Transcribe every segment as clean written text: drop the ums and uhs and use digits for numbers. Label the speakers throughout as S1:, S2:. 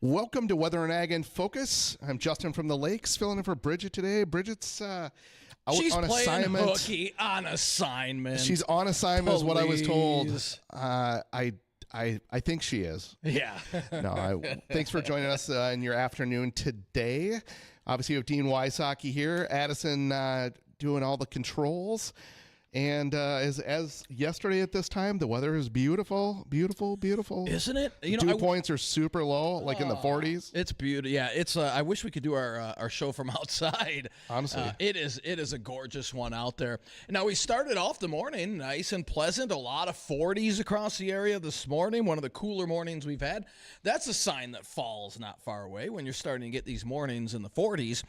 S1: Welcome to Weather and Ag in Focus. I'm Justin from the Lakes, filling in for Bridgette today. Bridgette's out
S2: She's
S1: on
S2: playing
S1: assignment.
S2: hooky on assignment.
S1: She's on assignment, is what I was told.
S2: Please.
S1: I think she is.
S2: Yeah.
S1: Thanks for joining us in your afternoon today. Obviously, you have Dean Wysocki here. Addison doing all the controls. And as yesterday at this time, the weather is beautiful, beautiful, beautiful.
S2: Isn't it?
S1: Dew points are super low, like in the 40s.
S2: It's beautiful. Yeah, it's. I wish we could do our show from outside.
S1: Honestly,
S2: it is a gorgeous one out there. Now we started off the morning nice and pleasant. A lot of 40s across the area this morning. One of the cooler mornings we've had. That's a sign that fall's not far away when you're starting to get these mornings in the 40s.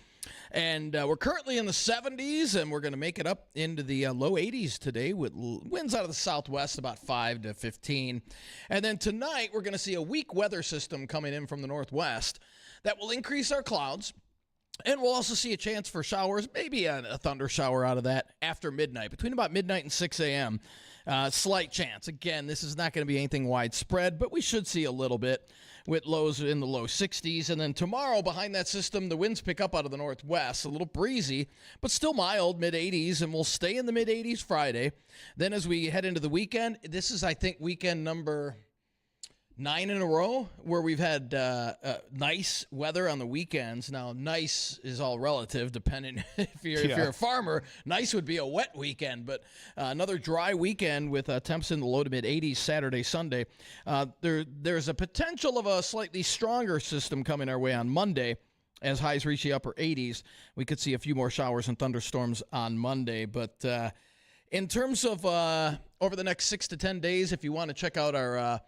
S2: And we're currently in the 70s, and we're going to make it up into the low 80s today with winds out of the southwest about 5 to 15. And then tonight, we're going to see a weak weather system coming in from the northwest that will increase our clouds. And we'll also see a chance for showers, maybe a thunder shower out of that after midnight, between about midnight and 6 a.m. Slight chance. Again, this is not going to be anything widespread, but we should see a little bit with lows in the low 60s. And then tomorrow, behind that system, the winds pick up out of the northwest, a little breezy, but still mild, mid-80s, and we'll stay in the mid-80s Friday. Then as we head into the weekend, this is, I think, weekend number 9 in a row where we've had nice weather on the weekends. Now, nice is all relative, depending if you're a farmer. Nice would be a wet weekend, but another dry weekend with temps in the low to mid 80s Saturday, Sunday. There's a potential of a slightly stronger system coming our way on Monday. As highs reach the upper 80s, we could see a few more showers and thunderstorms on Monday. But in terms of over the next 6 to 10 days, if you want to check out our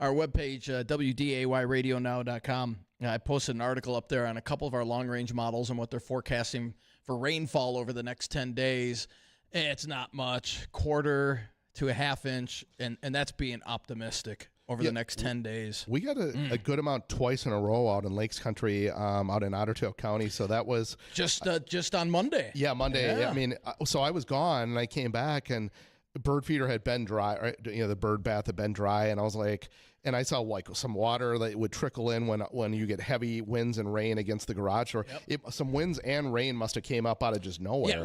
S2: webpage, WDAYradionow.com. I posted an article up there on a couple of our long-range models and what they're forecasting for rainfall over the next 10 days. It's not much, quarter to a half inch, and that's being optimistic over the next 10 days.
S1: We got a good amount twice in a row out in Lakes Country, out in Otter Tail County, so that was...
S2: Just on Monday.
S1: Yeah, Monday. Yeah. I mean, so I was gone, and I came back, and bird feeder had been dry, right? The bird bath had been dry, and I was like, and I saw like some water that would trickle in when you get heavy winds and rain against the garage door. Some winds and rain must have came up out of just nowhere.
S2: Yeah,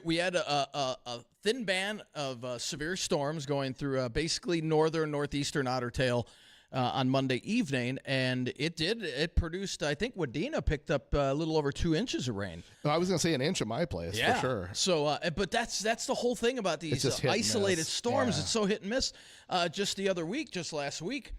S2: we had a thin band of severe storms going through basically northeastern Otter Tail on Monday evening, and it produced, I think Wadena picked up a little over 2 inches of rain.
S1: I was going to say an inch at my place, for sure.
S2: So, but that's the whole thing about these isolated storms.
S1: Yeah.
S2: It's so hit and miss. Just last week,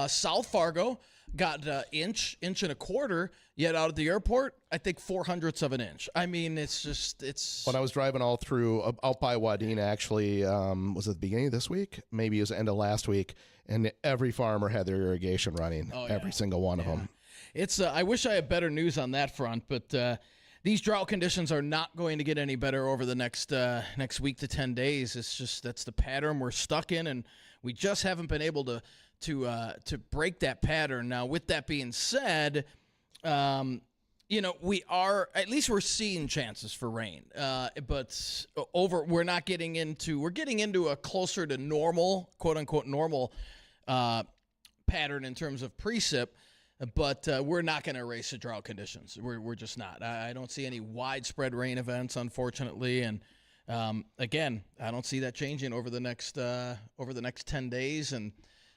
S2: South Fargo got inch and a quarter, yet out at the airport, I think 0.04 of an inch. I mean, it's...
S1: When I was driving all through, out by Wadena, actually, was it the beginning of this week? Maybe it was the end of last week, and every farmer had their irrigation running, every single one of them.
S2: It's. I wish I had better news on that front, but these drought conditions are not going to get any better over the next week to 10 days. It's just that's the pattern we're stuck in, and we just haven't been able to break that pattern. Now, with that being said, we're seeing chances for rain, but we're getting into a closer to normal, quote unquote normal pattern in terms of precip. But we're not going to erase the drought conditions. We're just not. I don't see any widespread rain events, unfortunately, and again, I don't see that changing over the next 10 days. And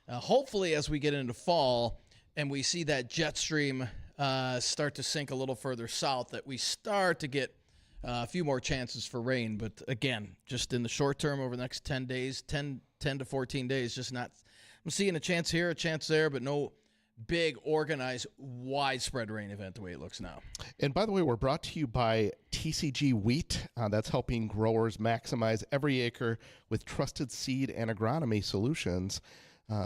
S2: hopefully, as we get into fall and we see that jet stream start to sink a little further south, that we start to get a few more chances for rain. But again, just in the short term, over the next 10 days, 10 to 14 days, just not. I'm seeing a chance here, a chance there, but no big, organized, widespread rain event the way it looks now.
S1: And by the way, we're brought to you by TCG Wheat. That's helping growers maximize every acre with trusted seed and agronomy solutions.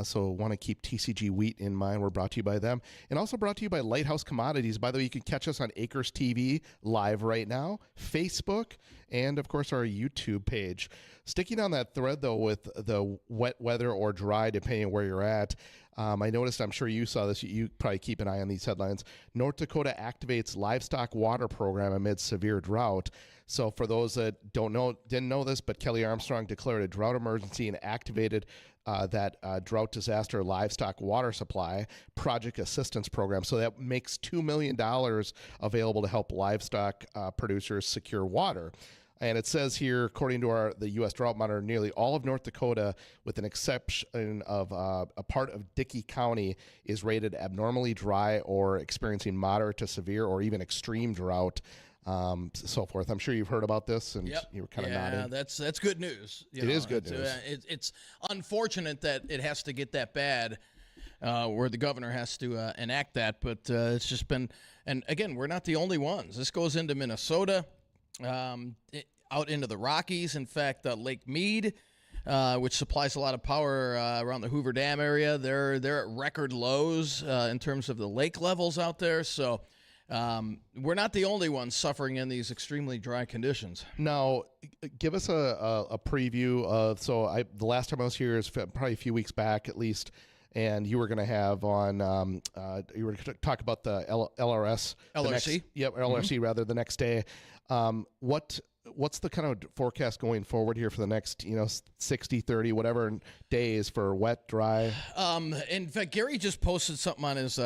S1: So want to keep TCG Wheat in mind. We're brought to you by them. And also brought to you by Lighthouse Commodities. By the way, you can catch us on Acres TV live right now, Facebook, and, of course, our YouTube page. Sticking on that thread, though, with the wet weather or dry, depending on where you're at, I noticed, I'm sure you saw this, you probably keep an eye on these headlines. North Dakota activates livestock water program amid severe drought. So for those that didn't know this, but Kelly Armstrong declared a drought emergency and activated that drought disaster livestock water supply project assistance program. So that makes $2 million available to help livestock producers secure water. And it says here, according to the U.S. Drought Monitor, nearly all of North Dakota, with an exception of a part of Dickey County, is rated abnormally dry or experiencing moderate to severe or even extreme drought, so forth. I'm sure you've heard about this, and you were kind of nodding.
S2: Yeah, that's good news.
S1: It is good news.
S2: It's unfortunate that it has to get that bad, where the governor has to enact that, but it's just been, and again, we're not the only ones. This goes into Minnesota, out into the Rockies. In fact, Lake Mead, which supplies a lot of power around the Hoover Dam area, they're at record lows in terms of the lake levels out there. So we're not the only ones suffering in these extremely dry conditions.
S1: Now, give us a preview of, the last time I was here is probably a few weeks back at least, and you were going to have on, you were going to talk about the LRC. LRC rather, the next day. What's the kind of forecast going forward here for the next, 60, 30, whatever days for wet, dry?
S2: In fact, Gary just posted something on his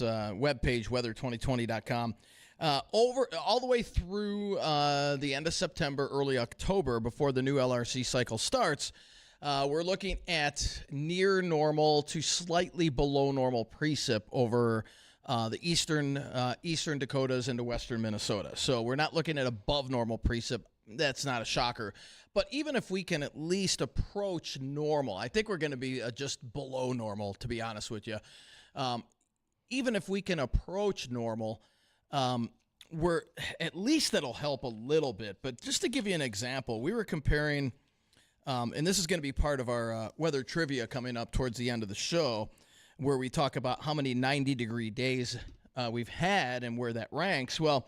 S2: webpage, weather2020.com. All the way through the end of September, early October, before the new LRC cycle starts, we're looking at near normal to slightly below normal precip over the eastern Dakotas into western Minnesota. So we're not looking at above normal precip. That's not a shocker. But even if we can at least approach normal, I think we're going to be just below normal, to be honest with you. Even if we can approach normal, we're at least that'll help a little bit. But just to give you an example, we were comparing, and this is going to be part of our weather trivia coming up towards the end of the show, where we talk about how many 90-degree days we've had and where that ranks. Well,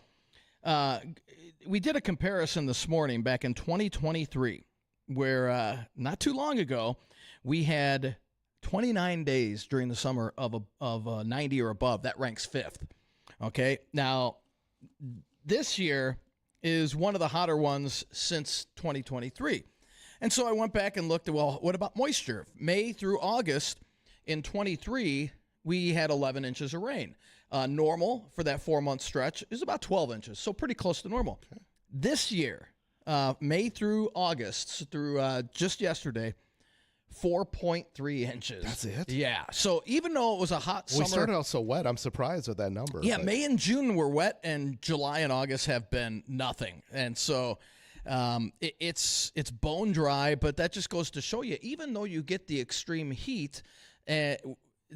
S2: we did a comparison this morning back in 2023, where not too long ago, we had 29 days during the summer of 90 or above. That ranks 5th. Okay, now this year is one of the hotter ones since 2023. And so I went back and looked at, well, what about moisture? May through August, in 23, we had 11 inches of rain. Normal for that 4-month stretch is about 12 inches, so pretty close to normal. Okay. This year, May through August, through just yesterday, 4.3 inches.
S1: That's it?
S2: Yeah. So even though it was a hot summer.
S1: We started out so wet. I'm surprised with that number.
S2: Yeah, May and June were wet, and July and August have been nothing. And so it's bone dry, but that just goes to show you, even though you get the extreme heat,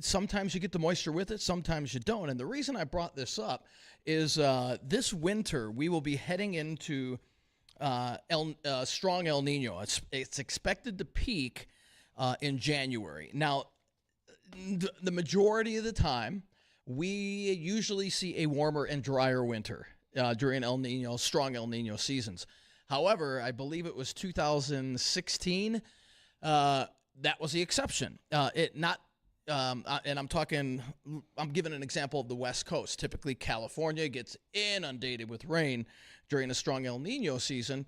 S2: sometimes you get the moisture with it, sometimes you don't. And the reason I brought this up is this winter we will be heading into strong El Nino. It's expected to peak in January. Now, the majority of the time, we usually see a warmer and drier winter during strong El Nino seasons. However, I believe it was 2016. That was the exception. And I'm giving an example of the West Coast. Typically, California gets inundated with rain during a strong El Nino season,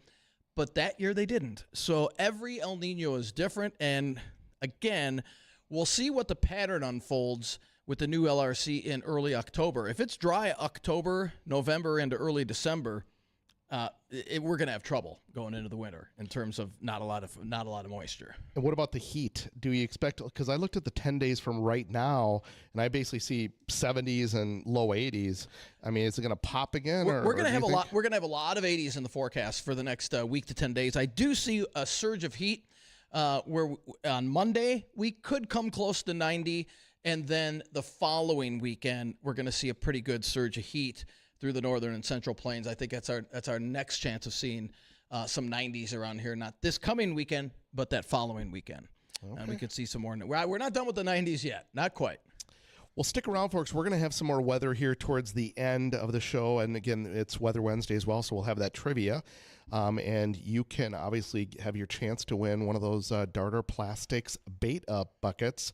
S2: but that year they didn't. So every El Nino is different, and again, we'll see what the pattern unfolds with the new LRC in early October. If it's dry October, November, into early December, we're going to have trouble going into the winter in terms of not a lot of moisture.
S1: And what about the heat? Do you expect, because I looked at the 10 days from right now, and I basically see 70s and low 80s. I mean, is it going to pop again?
S2: We're going to have a lot. We're going to have a lot of 80s in the forecast for the next week to 10 days. I do see a surge of heat where on Monday we could come close to 90, and then the following weekend we're going to see a pretty good surge of heat through the northern and central plains. I think that's our next chance of seeing some 90s around here. Not this coming weekend, but that following weekend. Okay. And we could see some more. We're not done with the 90s yet. Not quite.
S1: Well, stick around, folks. We're going to have some more weather here towards the end of the show. And again, it's Weather Wednesday as well, so we'll have that trivia. and you can obviously have your chance to win one of those Darter Plastics bait up buckets.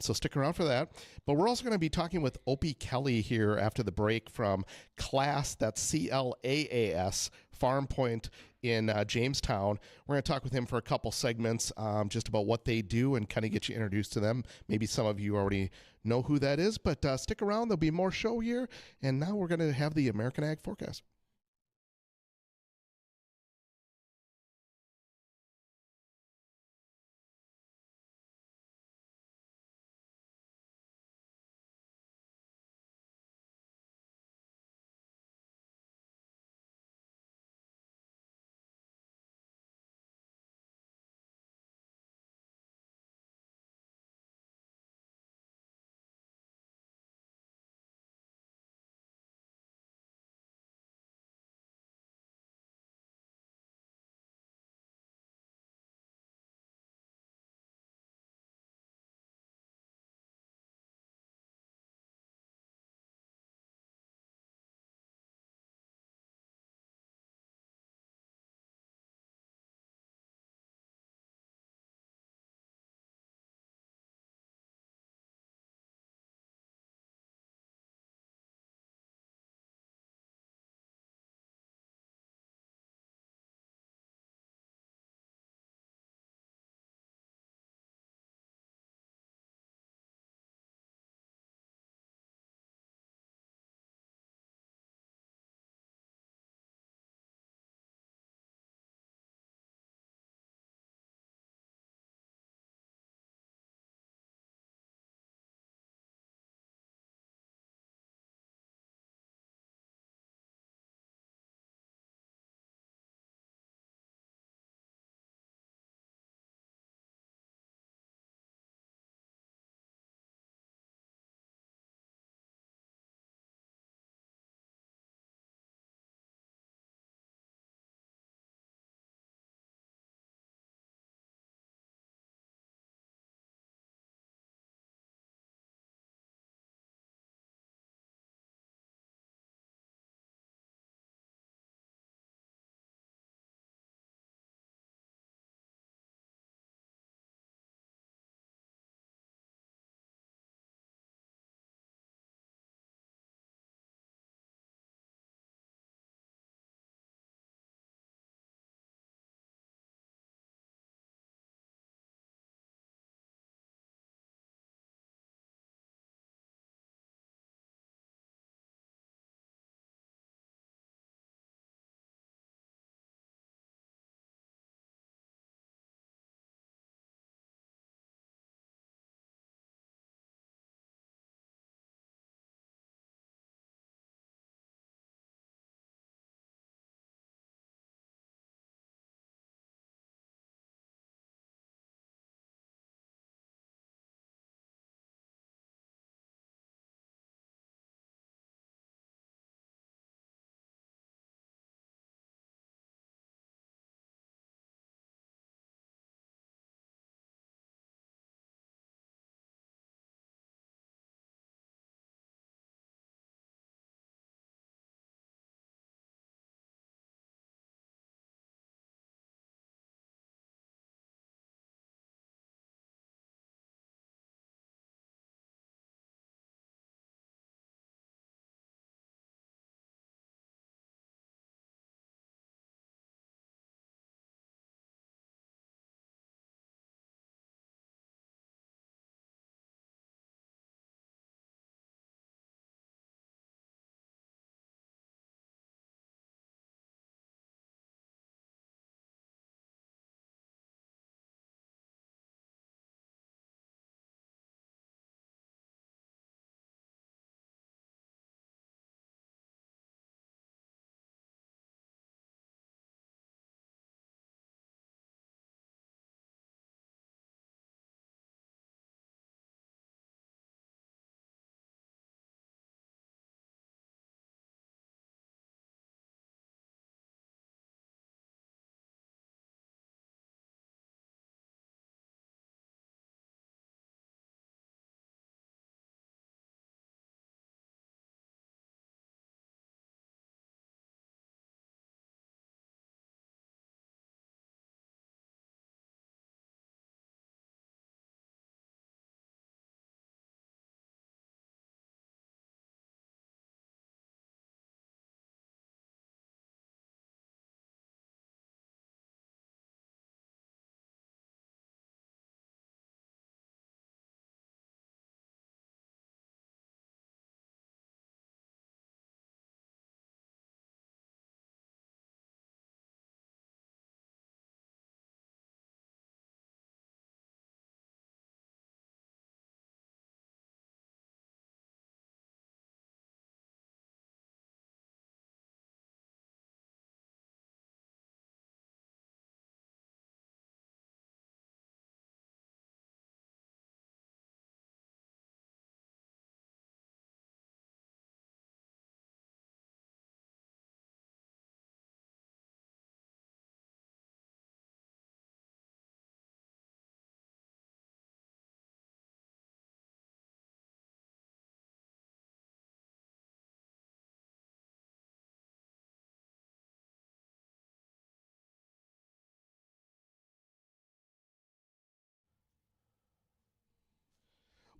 S1: So stick around for that. But we're also going to be talking with Opie Kelly here after the break from Claas, that's CLAAS, Farm Point in Jamestown. We're going to talk with him for a couple segments just about what they do and kind of get you introduced to them. Maybe some of you already know who that is, but stick around. There'll be more show here. And now we're going to have the American Ag Forecast.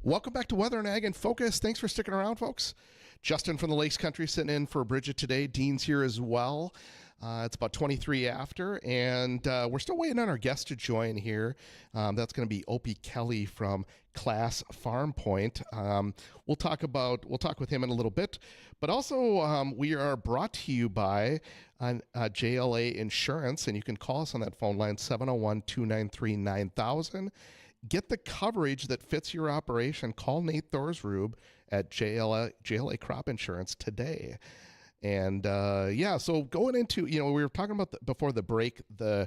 S1: Welcome back to Weather and Ag in Focus. Thanks for sticking around, folks. Justin from the Lakes Country sitting in for Bridgette today. Dean's here as well. It's about 23 after, and we're still waiting on our guest to join here. That's going to be Opie Kelly from Class Farm Point. We'll talk with him in a little bit, but also we are brought to you by JLA Insurance, and you can call us on that phone line 701-293-9000. Get the coverage that fits your operation. Call Nate Thorsrud at JLA Crop Insurance today. And so going into, we were talking about before the break, the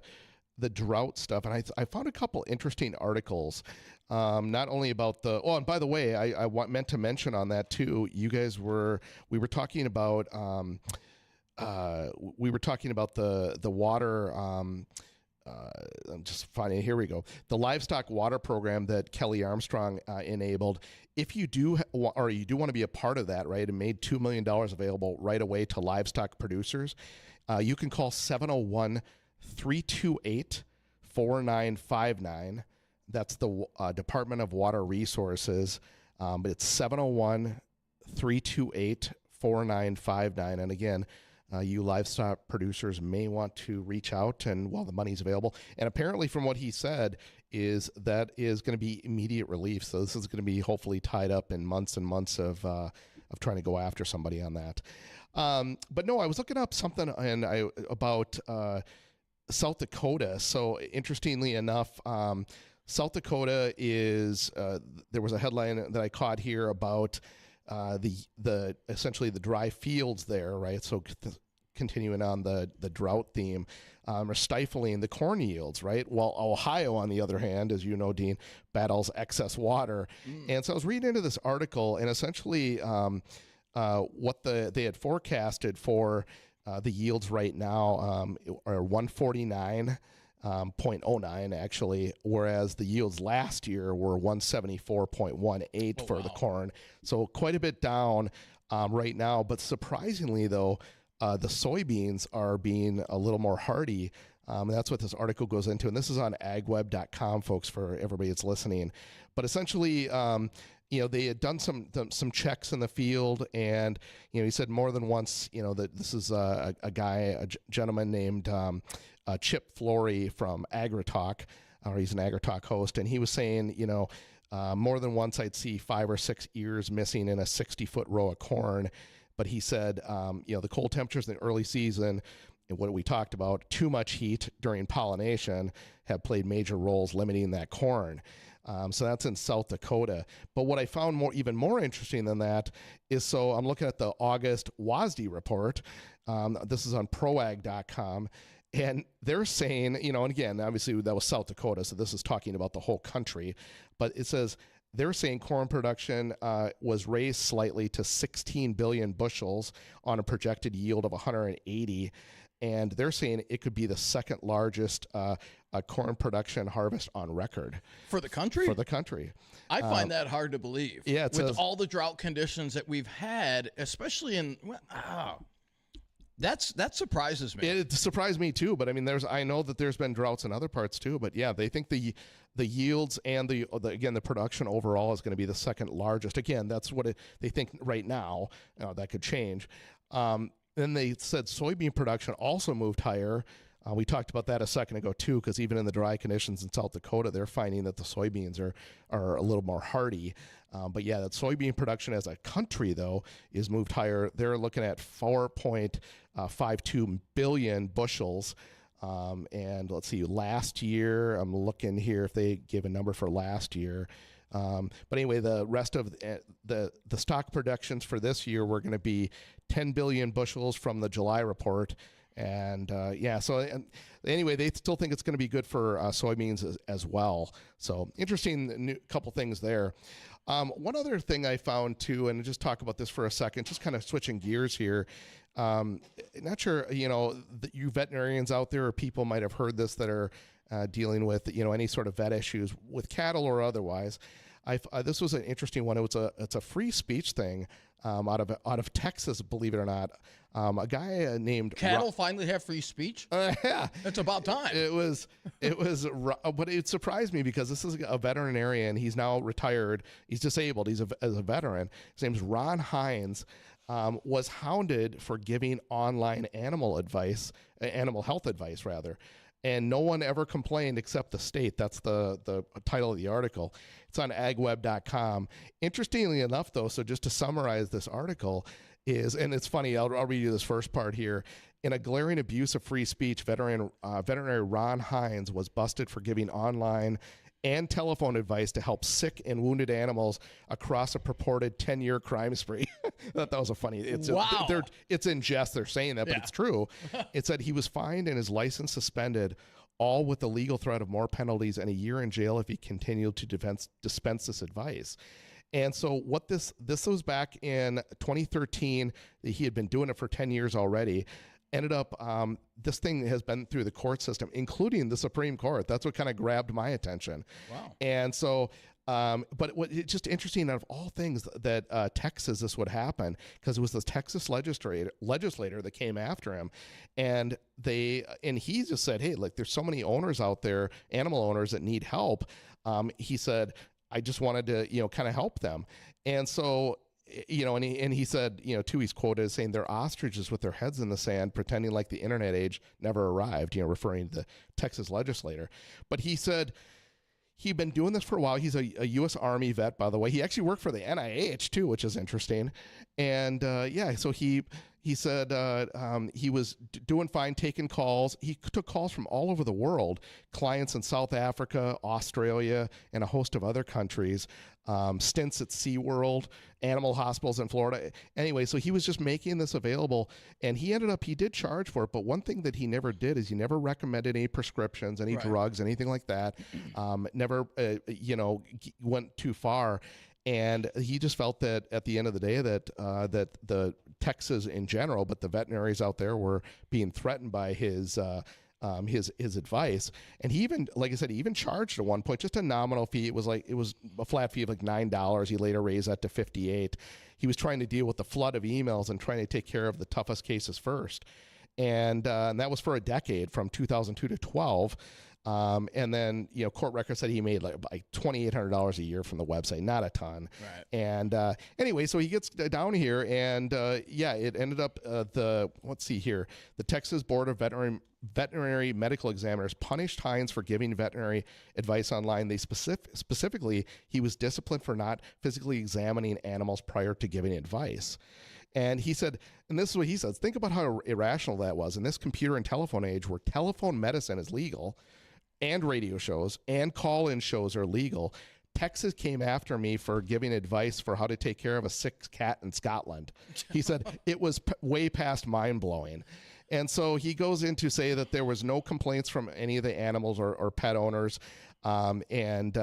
S1: drought stuff, and I found a couple interesting articles, not only about and by the way, I meant to mention on that too. We were talking about the water. I'm just finding, here we go. The livestock water program that Kelly Armstrong enabled. If you do, or you do want to be a part of that, right, and made $2 million available right away to livestock producers, you can call 701-328-4959. That's the Department of Water Resources. But it's 701-328-4959. And again, you livestock producers may want to reach out and while the money's available. And apparently from what he said is that is going to be immediate relief. So this is going to be hopefully tied up in months and months of trying to go after somebody on that. But no, I was looking up something about South Dakota. So interestingly enough, South Dakota is, there was a headline that I caught here about the essentially the dry fields there, right? So continuing on the drought theme, are stifling the corn yields, right? While Ohio, on the other hand, as you know, Dean, battles excess water. And so I was reading into this article, and essentially what they had forecasted for the yields right now are 149.09 actually, whereas the yields last year were 174.18 for the corn. So quite a bit down right now. But surprisingly, though, the soybeans are being a little more hardy. That's what this article goes into. And this is on agweb.com, folks, for everybody that's listening. But essentially, they had done some checks in the field, and he said more than once, that this is a gentleman named Chip Flory from AgriTalk, or he's an AgriTalk host, and he was saying, more than once I'd see 5 or 6 ears missing in a 60-foot row of corn. But he said, the cold temperatures in the early season, and what we talked about, too much heat during pollination, have played major roles limiting that corn. So that's in South Dakota. But what I found even more interesting than that is, so I'm looking at the August WASDE report. This is on proag.com. And they're saying, and again, obviously that was South Dakota, so this is talking about the whole country. But it says they're saying corn production was raised slightly to 16 billion bushels on a projected yield of 180. And they're saying it could be the second largest corn production harvest on record.
S2: For the country?
S1: For the country.
S2: I find that hard to believe.
S1: Yeah,
S2: with all the drought conditions that we've had, especially in... That surprises me.
S1: It surprised me too, but I mean, I know that there's been droughts in other parts too, but yeah, they think the yields and the production overall is going to be the second largest. Again, that's what they think right now. That could change. Then they said soybean production also moved higher. We talked about that a second ago too, because even in the dry conditions in South Dakota, they're finding that the soybeans are a little more hardy. But yeah, that soybean production as a country, though, is moved higher. They're looking at 4.52 billion bushels. And let's see, last year, I'm looking here if they gave a number for last year. But anyway, the rest of the stock productions for this year were going to be 10 billion bushels from the July report. And anyway, they still think it's going to be good for soybeans as well. So interesting couple things there. One other thing I found too, and just talk about this for a second, just kind of switching gears here. Not sure, you veterinarians out there or people might have heard this that are dealing with, any sort of vet issues with cattle or otherwise. This was an interesting one. It's a free speech thing out of Texas, believe it or not. A guy named
S2: Cattle finally have free speech.
S1: Yeah,
S2: it's about time.
S1: It was, but it surprised me because this is a veterinarian. He's now retired. He's disabled. He's a veteran. His name's Ron Hines. Was hounded for giving online animal health advice rather. And no one ever complained except the state. That's the title of the article. It's on agweb.com. Interestingly enough, though, so just to summarize this article and it's funny, I'll read you this first part here. In a glaring abuse of free speech, veterinary Ron Hines was busted for giving online and telephone advice to help sick and wounded animals across a purported 10-year crime spree. I thought that was a funny.
S2: Wow.
S1: It's in jest. They're saying that, but it's true. It said he was fined and his license suspended, all with the legal threat of more penalties and a year in jail if he continued to dispense this advice. And so what this was back in 2013. He had been doing it for 10 years already. Ended up, this thing has been through the court system, including the Supreme Court. That's what kind of grabbed my attention.
S2: Wow.
S1: And so, but it's just interesting, out of all things that Texas, this would happen, because it was the Texas legislator that came after him. And he just said, hey, like, there's so many owners out there, animal owners that need help. He said, I just wanted to, kind of help them. And so, and he said, too, he's quoted as saying they're ostriches with their heads in the sand, pretending like the internet age never arrived, referring to the Texas legislator. But he said he'd been doing this for a while. He's a U.S. Army vet, by the way. He actually worked for the NIH, too, which is interesting. And, so he said he was doing fine, taking calls. He took calls from all over the world, clients in South Africa, Australia, and a host of other countries, stints at SeaWorld, animal hospitals in Florida. Anyway, so he was just making this available, and he did charge for it. But one thing that he never did is he never recommended any prescriptions, any drugs, anything like that. Never, went too far. And he just felt that at the end of the day that the Texas in general, but the veterinaries out there were being threatened by his advice. And he even, like I said, he even charged at one point just a nominal fee. It was a flat fee of like $9. He later raised that to $58. He was trying to deal with the flood of emails and trying to take care of the toughest cases first. And that was for a decade, from 2002 to 12. And then, court records said he made like $2,800 a year from the website, not a ton.
S2: Right.
S1: And anyway, so he gets down here, and it ended up let's see here, the Texas Board of Veterinary Medical Examiners punished Hines for giving veterinary advice online. They specifically, he was disciplined for not physically examining animals prior to giving advice. And he said, and this is what he says, think about how irrational that was in this computer and telephone age where telephone medicine is legal and radio shows and call-in shows are legal. Texas came after me for giving advice for how to take care of a sick cat in Scotland. He said it was way past mind-blowing. And so he goes in to say that there was no complaints from any of the animals or pet owners. And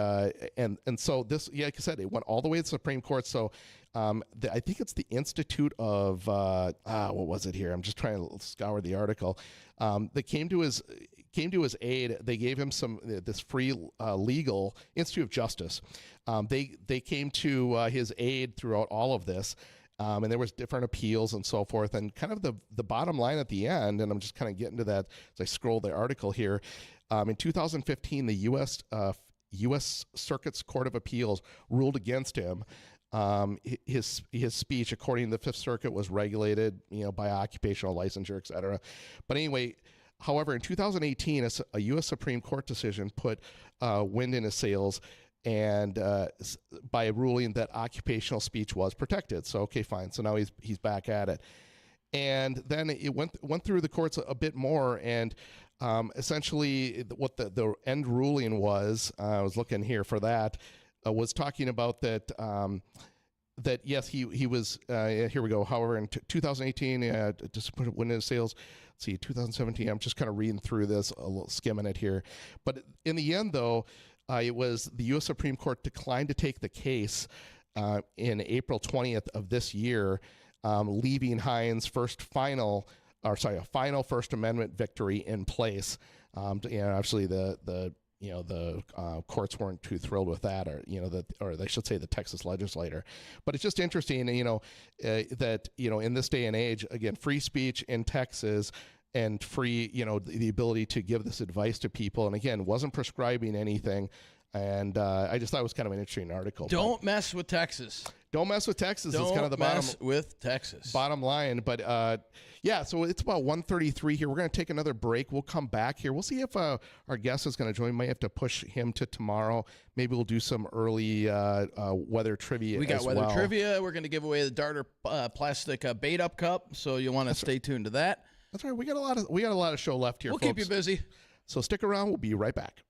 S1: so this, like I said, it went all the way to the Supreme Court. So I think it's the Institute of, what was it here? I'm just trying to scour the article. That came to his aid. They gave him this free legal Institute of Justice. They came to his aid throughout all of this. And there was different appeals and so forth. And kind of the bottom line at the end, and I'm just kind of getting to that as I scroll the article here. In 2015, the U.S. Circuit's Court of Appeals ruled against him. His speech, according to the Fifth Circuit, was regulated, by occupational licensure, et cetera. But anyway, however, in 2018, a U.S. Supreme Court decision put wind in his sails, and by ruling that occupational speech was protected. So okay, fine. So now he's back at it, and then it went through the courts a bit more, and essentially what the end ruling was. I was looking here for that. Was talking about that. That yes, he was. Here we go. However, in 2018, just put wind in his sails. Let's see, 2017. I'm just kind of reading through this, a little skimming it here, but in the end, though. It was the U.S. Supreme Court declined to take the case in April 20th of this year, leaving Hines' a final First Amendment victory in place. Obviously the the courts weren't too thrilled with that, or they should say the Texas legislator. But it's just interesting, that in this day and age, again, free speech in Texas and free, the ability to give this advice to people, and again, wasn't prescribing anything. And I just thought it was kind of an interesting article.
S2: Don't mess with Texas.
S1: Don't mess with Texas. It's kind of the bottom line. But so it's about 1:33 here. We're going to take another break. We'll come back here. We'll see if our guest is going to join. Might have to push him to tomorrow. Maybe we'll do some early weather trivia.
S2: We got weather trivia. We're going to give away the Darter plastic bait up cup, so you'll want to stay tuned to that.
S1: That's right. We got a lot of show left here.
S2: We'll
S1: folks.
S2: keep you busy.
S1: So stick around. We'll be right back.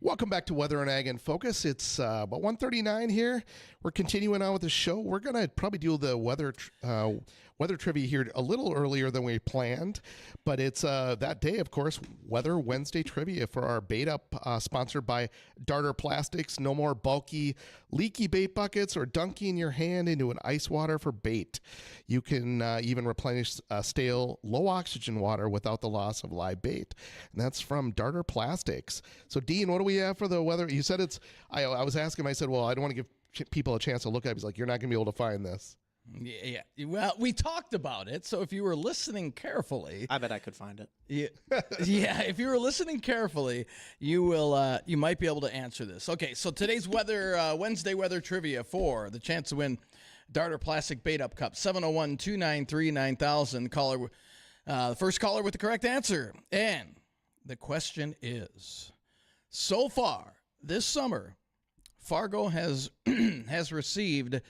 S1: Welcome back to Weather and Ag in Focus. It's about 1:39 here. We're continuing on with the show. We're going to probably do the weather trivia here a little earlier than we planned, but it's that day, of course, Weather Wednesday trivia for our bait up, sponsored by Darter Plastics. No more bulky, leaky bait buckets or dunking your hand into an ice water for bait. You can even replenish stale, low oxygen water without the loss of live bait. And that's from Darter Plastics. So, Dean, what do we have for the weather? You said it's, I was asking him, I said, well, I don't want to give people a chance to look at it. He's like, you're not going to be able to find this.
S2: Yeah. Well, we talked about it, so if you were listening carefully,
S3: I bet I could find it.
S2: Yeah, if you were listening carefully, you will. You might be able to answer this. Okay, so today's Wednesday weather trivia for the chance to win Darter Plastic Bait Up Cup 701-293-9000. Caller, the first caller with the correct answer, and the question is: so far this summer, Fargo has has received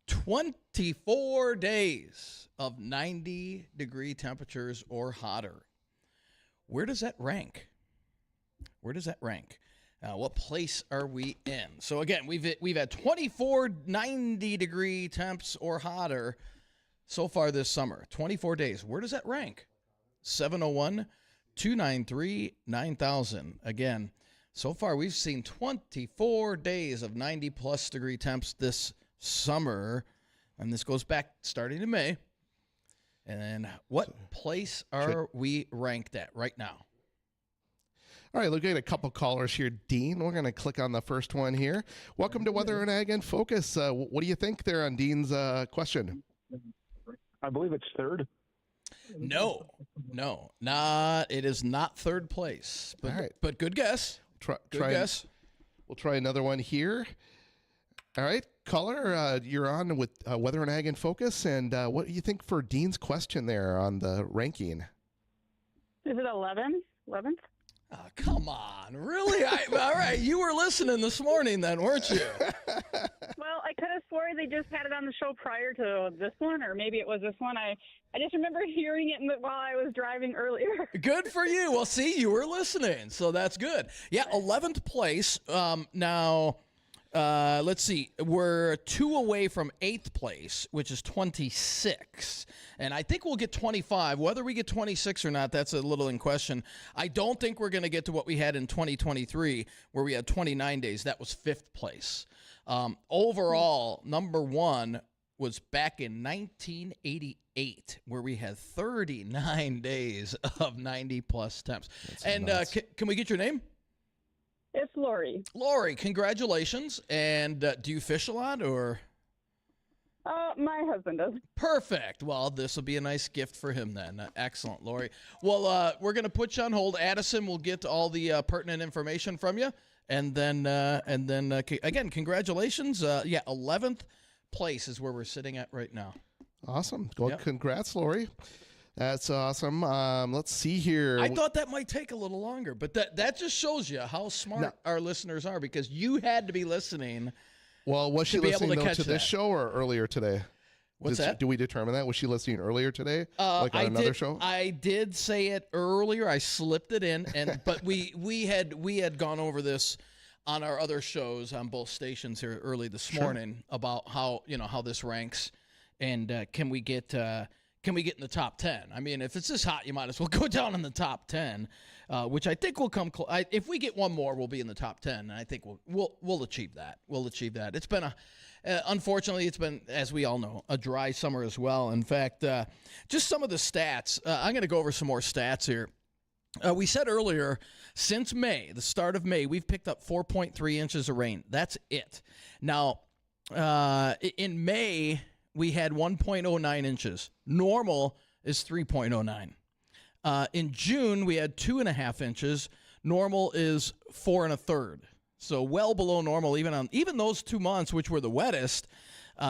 S2: 24 days of 90-degree temperatures or hotter. Where does that rank? What place are we in? So again, we've had 24 90-degree temps or hotter so far this summer. 24 days. Where does that rank? 701-293-9000. Again, so far we've seen 24 days of 90-plus degree temps this summer, and this goes back starting in May. And what place are we ranked at right now?
S1: All right, looking at a couple callers here. Dean, we're going to click on the first one here. Welcome to Weather and Ag in Focus. What do you think there on Dean's question?
S4: I believe it's third.
S2: No, it is not third place. But,
S1: all right.
S2: But good guess.
S1: Good
S2: guess.
S1: We'll try another one here. All right, caller, you're on with Weather and Ag in Focus, and what do you think for Dean's question there on the ranking?
S5: Is it 11th?
S2: Oh, come on, really? All right, you were listening this morning then, weren't you?
S5: Well, I could have swore they just had it on the show prior to this one, or maybe it was this one. I just remember hearing it while I was driving earlier.
S2: Good for you. Well, see, you were listening, so that's good. Yeah, 11th place. Now... let's see. We're 2 away from 8th place, which is 26. And I think we'll get 25. Whether we get 26 or not, that's a little in question. I don't think we're going to get to what we had in 2023, where we had 29 days. That was 5th place. Overall, number 1 was back in 1988, where we had 39 days of 90-plus temps. And can we get your name?
S5: It's Lori.
S2: Lori, congratulations. And do you fish a lot, or?
S5: My husband does.
S2: Perfect. Well, this will be a nice gift for him then. Excellent, Lori. Well, we're going to put you on hold. Addison will get all the pertinent information from you. And then again, congratulations. 11th place is where we're sitting at right now.
S1: Awesome. Well, Congrats, Lori. That's awesome. Let's see here.
S2: I thought that might take a little longer, but that just shows you how smart our listeners are, because you had to be listening.
S1: Well, was she listening to this show or earlier today?
S2: What's that?
S1: Do we determine that? Was she listening earlier today, like on another show?
S2: I did say it earlier. I slipped it in, but we had gone over this on our other shows on both stations here early this morning about how this ranks, and can we get in the top 10? I mean, if it's this hot, you might as well go down in the top 10, which I think will come close. If we get one more, we'll be in the top 10, and I think we'll achieve that. We'll achieve that. It's been unfortunately, it's been, as we all know, a dry summer as well. In fact, just some of the stats. I'm going to go over some more stats here. We said earlier, since May, the start of May, we've picked up 4.3 inches of rain. That's it. Now, in May, we had 1.09 inches. Normal is 3.09. In June, we had 2.5 inches. Normal is 4 1/3. So well below normal, even those 2 months, which were the wettest,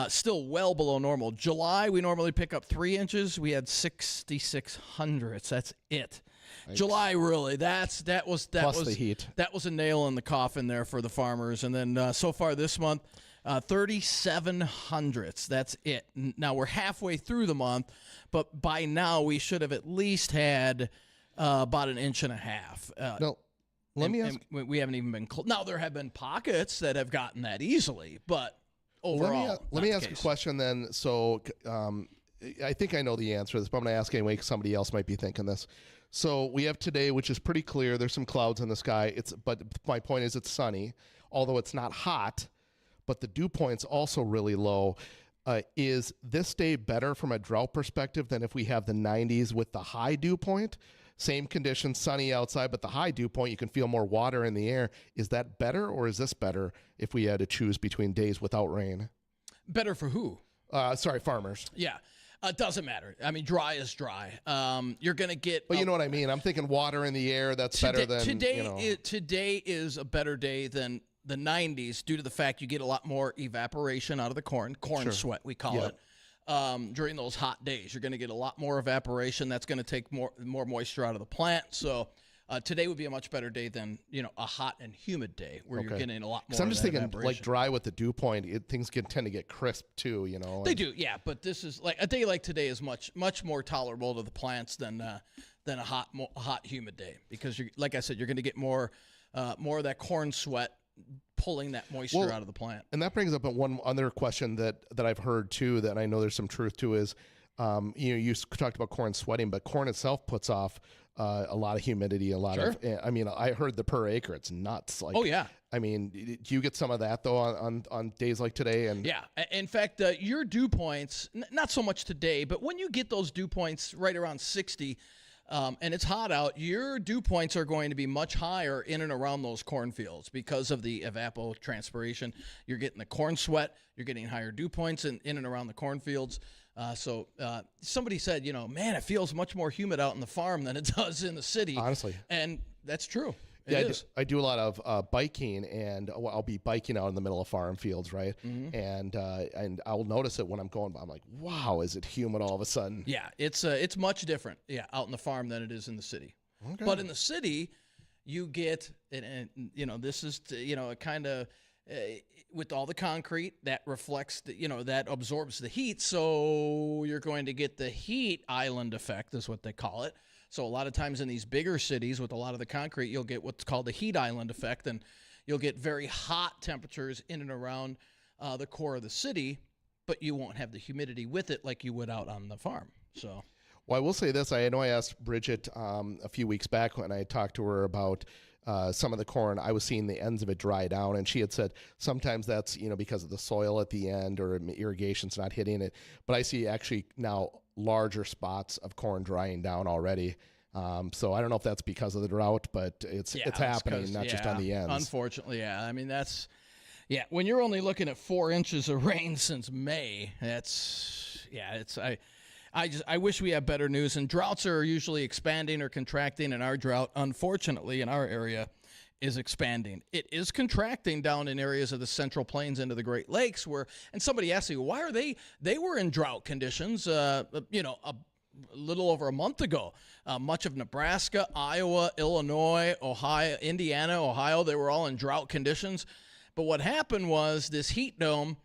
S2: still well below normal. July, we normally pick up 3 inches. We had 66 hundredths. That's it. Thanks. July, really, that was
S1: the heat.
S2: That was a nail in the coffin there for the farmers. And then so far this month, 37 hundredths. That's it. Now we're halfway through the month, but by now we should have at least had about 1.5 inches.
S1: No. Let me ask.
S2: We haven't even been now. There have been pockets that have gotten that easily, but overall,
S1: Let me ask a question then. So I think I know the answer to this, but I'm going to ask anyway because somebody else might be thinking this. So we have today, which is pretty clear. There's some clouds in the sky. But my point is it's sunny, although it's not hot, but the dew point's also really low. Is this day better from a drought perspective than if we have the 90s with the high dew point? Same conditions, sunny outside, but the high dew point, you can feel more water in the air. Is that better, or is this better if we had to choose between days without rain?
S2: Better for who?
S1: Farmers.
S2: Yeah. Doesn't matter. I mean, dry is dry. You're going to get...
S1: But you know what I mean? I'm thinking water in the air, that's better than...
S2: Today is a better day than the 90s due to the fact you get a lot more evaporation out of the corn
S1: Sure.
S2: sweat, we call it. During those hot days, you're going to get a lot more evaporation. That's going to take more moisture out of the plant. So today would be a much better day than a hot and humid day where you're getting a lot more.
S1: Because I'm just thinking
S2: evaporation.
S1: like dry with the dew point, things tend to get crisp too.
S2: They do, yeah. But this is like a day like today is much more tolerable to the plants than a hot humid day because like I said, you're going to get more of that corn sweat pulling that moisture out of the plant. And
S1: that brings up one other question that I've heard too, that I know there's some truth to is, you talked about corn sweating, but corn itself puts off a lot of humidity, a lot of, I mean, I heard the per acre, it's nuts. Like,
S2: oh yeah.
S1: I mean, do you get some of that though on days like today? And
S2: yeah, in fact, your dew points, not so much today, but when you get those dew points right around 60, and it's hot out, your dew points are going to be much higher in and around those cornfields because of the evapotranspiration. You're getting the corn sweat. You're getting higher dew points in and around the cornfields. So somebody said, man, it feels much more humid out in the farm than it does in the city.
S1: Honestly.
S2: And that's true.
S1: I do a lot of biking, and I'll be biking out in the middle of farm fields, right? Mm-hmm. And I'll notice it when I'm going by. I'm like, wow, is it humid all of a sudden?
S2: Yeah, it's much different, out in the farm than it is in the city. Okay. But in the city, you get, and this is, kind of with all the concrete that reflects, that absorbs the heat. So you're going to get the heat island effect, is what they call it. So a lot of times in these bigger cities with a lot of the concrete, you'll get what's called the heat island effect, and you'll get very hot temperatures in and around the core of the city, but you won't have the humidity with it like you would out on the farm. So,
S1: well, I will say this. I know I asked Bridgette a few weeks back when I talked to her about some of the corn. I was seeing the ends of it dry down, and she had said sometimes that's because of the soil at the end or irrigation's not hitting it. But I see actually now larger spots of corn drying down already. So I don't know if that's because of the drought, but it's happening, not just on the ends.
S2: Unfortunately, yeah. I mean, when you're only looking at 4 inches of rain since May, I wish we had better news. And droughts are usually expanding or contracting, and our drought, unfortunately, in our area is expanding. It is contracting down in areas of the Central Plains into the Great Lakes and somebody asked me, why are they were in drought conditions, a little over a month ago. Much of Nebraska, Iowa, Illinois, Ohio, Indiana, Ohio, they were all in drought conditions. But what happened was this heat dome,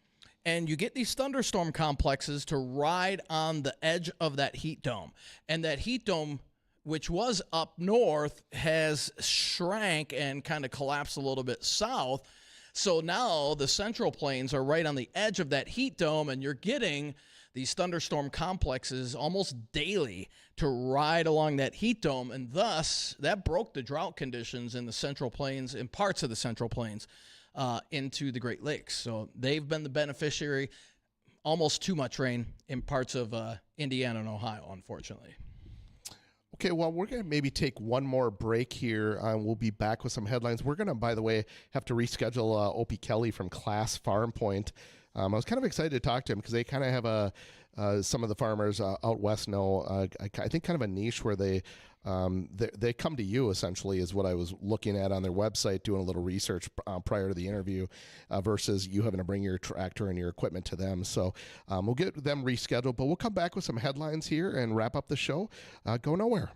S2: and you get these thunderstorm complexes to ride on the edge of that heat dome. And that heat dome, which was up north, has shrank and kind of collapsed a little bit south. So now the Central Plains are right on the edge of that heat dome, and you're getting these thunderstorm complexes almost daily to ride along that heat dome, and thus that broke the drought conditions in the Central Plains, in parts of the Central Plains, into the Great Lakes. So they've been the beneficiary, almost too much rain in parts of Indiana and Ohio, unfortunately.
S1: Okay, well, we're going to maybe take one more break here. We'll be back with some headlines. We're going to, by the way, have to reschedule Opie Kelly from Class Farm Point. I was kind of excited to talk to him because they kind of have some of the farmers out west know, I think, kind of a niche where they come to you, essentially, is what I was looking at on their website, doing a little research prior to the interview, versus you having to bring your tractor and your equipment to them. So we'll get them rescheduled, but we'll come back with some headlines here and wrap up the show. Go nowhere.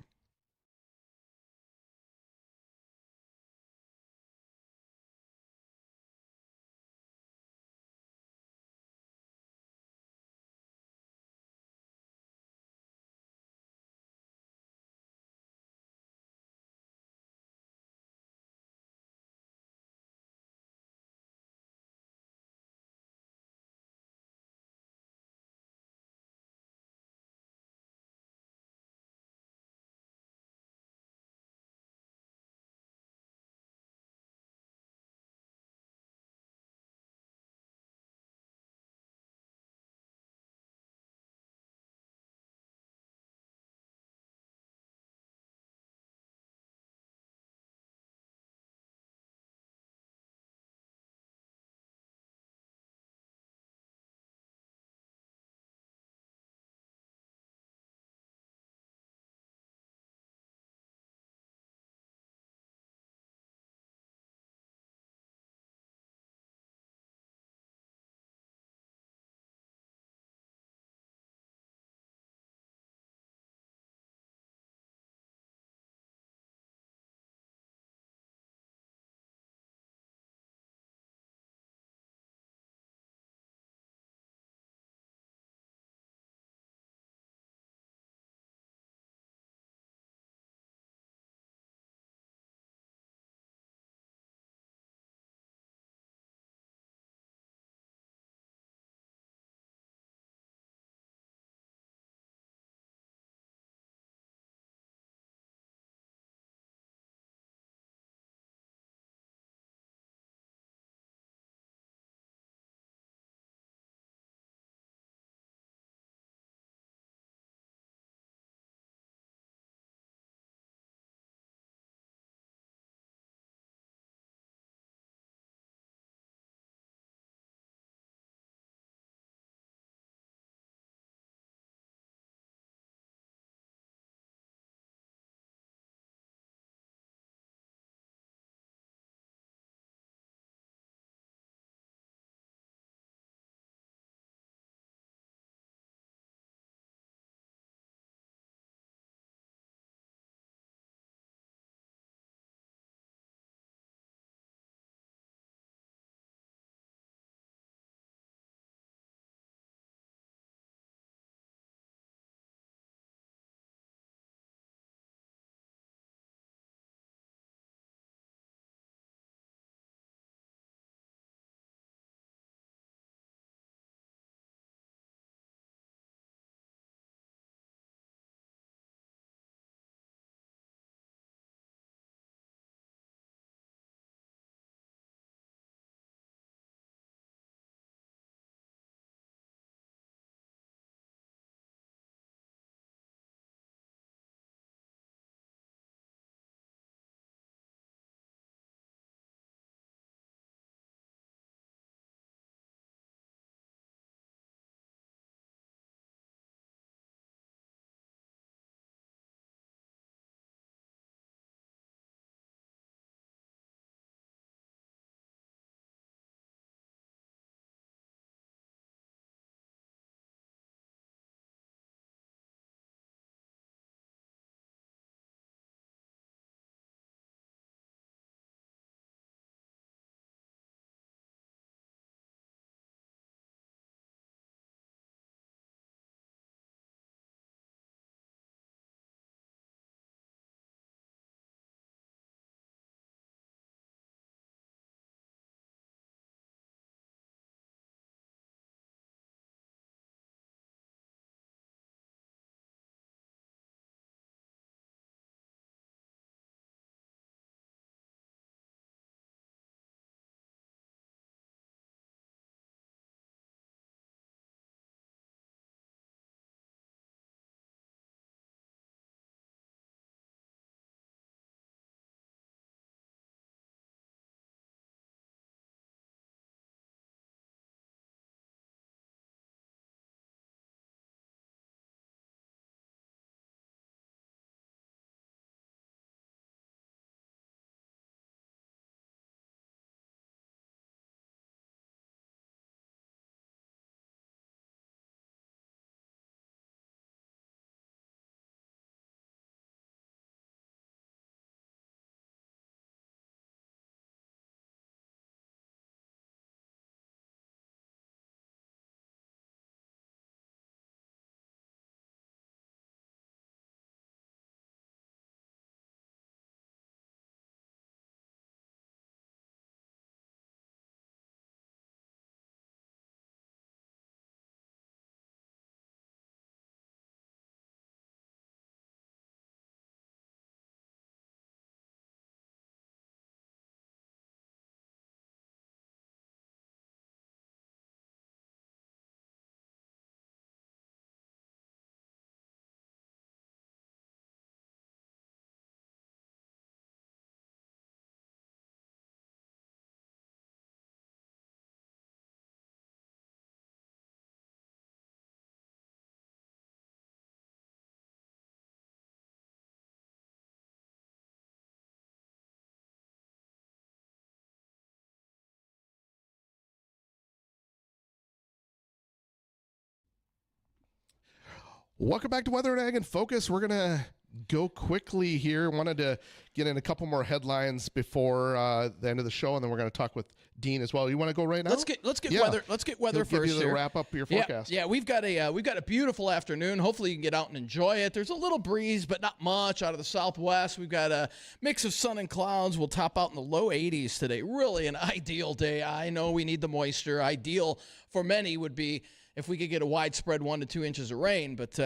S1: Welcome back to Weather and Ag in Focus. We're going to go quickly here. Wanted to get in a couple more headlines before the end of the show, and then we're going to talk with Dean as well. You want to go right now?
S2: Let's get weather. Let's get weather
S1: He'll
S2: first.
S1: Give you the
S2: here.
S1: wrap up your forecast.
S2: Yeah, we've got a beautiful afternoon. Hopefully you can get out and enjoy it. There's a little breeze, but not much out of the southwest. We've got a mix of sun and clouds. We'll top out in the low 80s today. Really an ideal day. I know we need the moisture. Ideal for many would be if we could get a widespread 1 to 2 inches of rain, but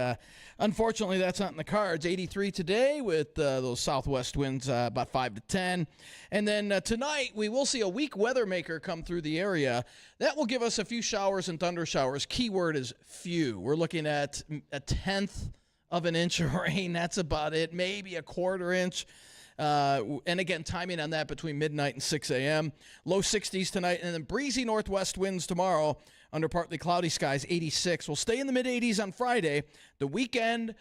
S2: unfortunately that's not in the cards. 83 today with those southwest winds about 5 to 10. And then tonight we will see a weak weather maker come through the area. That will give us a few showers and thunder showers. Keyword is few. We're looking at a tenth of an inch of rain. That's about it. Maybe a quarter inch. And again, timing on that between midnight and 6 a.m. Low 60s tonight, and then breezy northwest winds tomorrow under partly cloudy skies, 86. We'll stay in the mid-80s on Friday. The weekend,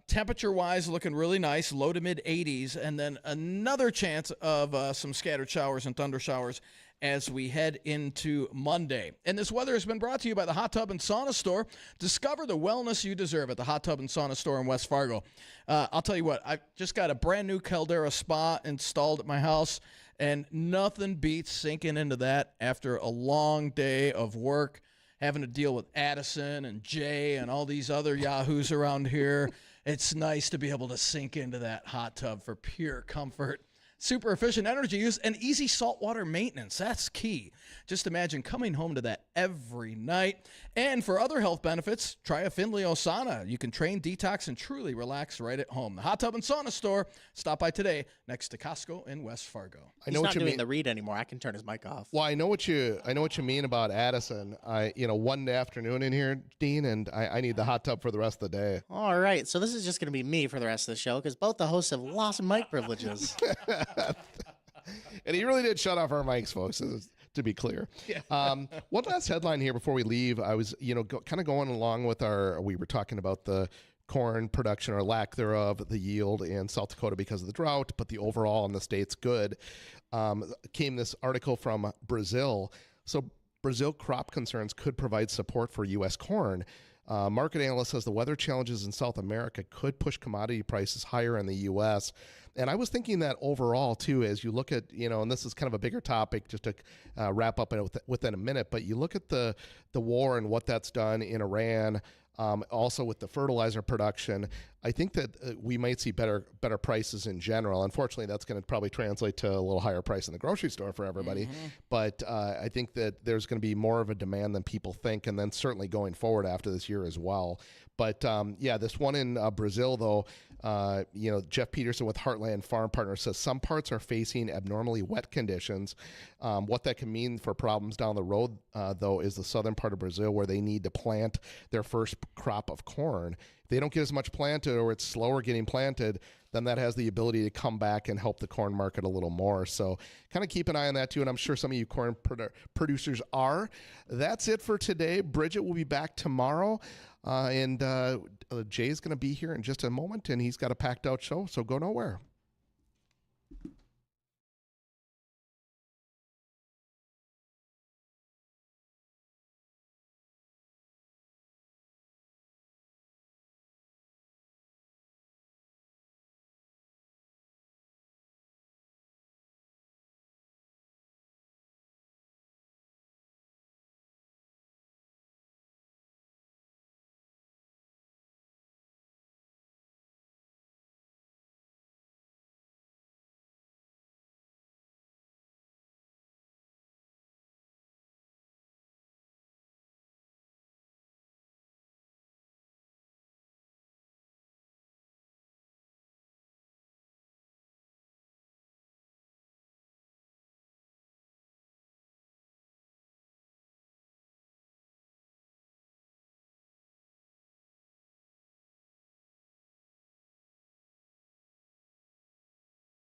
S2: temperature-wise, looking really nice, low to mid-80s, and then another chance of some scattered showers and thunder showers as we head into Monday. And this weather has been brought to you by the Hot Tub and Sauna Store. Discover the wellness you deserve at the Hot Tub and Sauna Store in West Fargo. I'll tell you what, I just got a brand new Caldera spa installed at my house, and nothing beats sinking into that after a long day of work, having to deal with Addison and Jay and all these other yahoos around here. It's nice to be able to sink into that hot tub for pure comfort. Super efficient energy use and easy saltwater maintenance. That's key. Just imagine coming home to that every night. And for other health benefits, try a Findlay sauna. You can train, detox, and truly relax right at home. The Hot Tub and Sauna Store. Stop by today next to Costco in West Fargo.
S3: He's not doing the read anymore. I can turn his mic off.
S1: Well, I know what you mean about Addison. One afternoon in here, Dean, and I need the hot tub for the rest of the day.
S3: All right, so this is just going to be me for the rest of the show because both the hosts have lost mic privileges.
S1: And he really did shut off our mics, folks, to be clear. Yeah. One last headline here before we leave. I was, kind of going along with we were talking about the corn production or lack thereof, the yield in South Dakota because of the drought, but the overall in the state's good. Came this article from Brazil. So Brazil crop concerns could provide support for U.S. corn. Market analyst says the weather challenges in South America could push commodity prices higher in the U.S. And I was thinking that overall, too, as you look at, and this is kind of a bigger topic just to wrap up within a minute, but you look at the war and what that's done in Iran, also with the fertilizer production, I think that we might see better prices in general. Unfortunately, that's going to probably translate to a little higher price in the grocery store for everybody. Mm-hmm. But I think that there's going to be more of a demand than people think, and then certainly going forward after this year as well. But this one in Brazil, though, Jeff Peterson with Heartland Farm Partners says some parts are facing abnormally wet conditions. What that can mean for problems down the road, though, is the southern part of Brazil where they need to plant their first crop of corn. If they don't get as much planted or it's slower getting planted, then that has the ability to come back and help the corn market a little more. So kind of keep an eye on that too, and I'm sure some of you corn producers are. That's it for today. Bridgette will be back tomorrow, and Jay's going to be here in just a moment, and he's got a packed out show, so go nowhere.